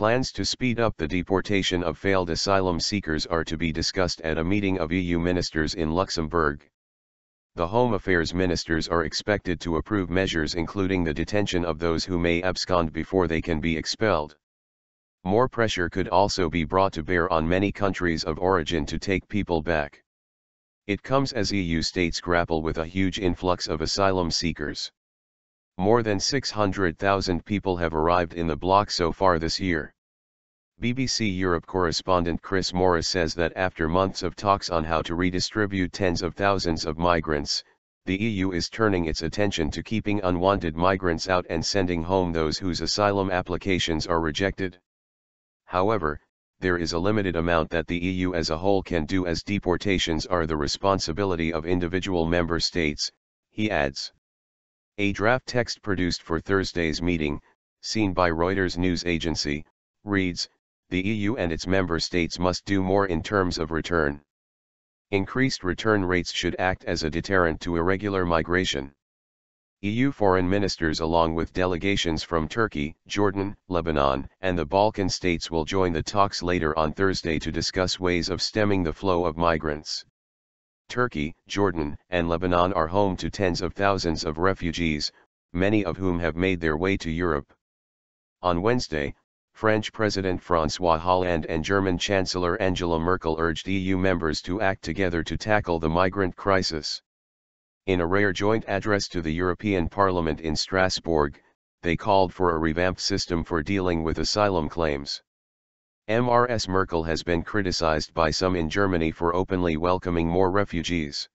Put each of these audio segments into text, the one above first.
Plans to speed up the deportation of failed asylum seekers are to be discussed at a meeting of EU ministers in Luxembourg. The Home Affairs ministers are expected to approve measures including the detention of those who may abscond before they can be expelled. More pressure could also be brought to bear on many countries of origin to take people back. It comes as EU states grapple with a huge influx of asylum seekers. More than 600,000 people have arrived in the bloc so far this year. BBC Europe correspondent Chris Morris says that after months of talks on how to redistribute tens of thousands of migrants, the EU is turning its attention to keeping unwanted migrants out and sending home those whose asylum applications are rejected. However, there is a limited amount that the EU as a whole can do, as deportations are the responsibility of individual member states, he adds. A draft text produced for Thursday's meeting, seen by Reuters news agency, reads, "The EU and its member states must do more in terms of return. Increased return rates should act as a deterrent to irregular migration." EU foreign ministers along with delegations from Turkey, Jordan, Lebanon, and the Balkan states will join the talks later on Thursday to discuss ways of stemming the flow of migrants. Turkey, Jordan, and Lebanon are home to tens of thousands of refugees, many of whom have made their way to Europe. On Wednesday, French President François Hollande and German Chancellor Angela Merkel urged EU members to act together to tackle the migrant crisis. In a rare joint address to the European Parliament in Strasbourg, they called for a revamped system for dealing with asylum claims. Ms. Merkel has been criticized by some in Germany for openly welcoming more refugees.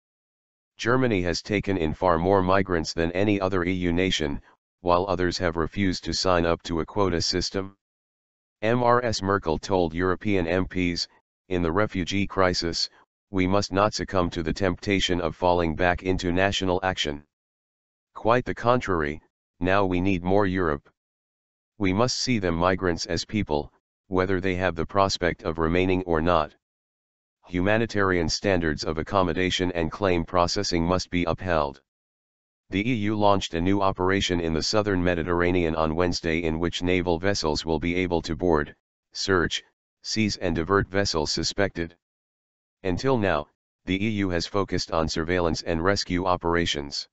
Germany has taken in far more migrants than any other EU nation, while others have refused to sign up to a quota system. Ms. Merkel told European MPs, "In the refugee crisis, we must not succumb to the temptation of falling back into national action. Quite the contrary, now we need more Europe. We must see them migrants as people, whether they have the prospect of remaining or not. Humanitarian standards of accommodation and claim processing must be upheld." The EU launched a new operation in the southern Mediterranean on Wednesday in which naval vessels will be able to board, search, seize and divert vessels suspected. Until now, the EU has focused on surveillance and rescue operations.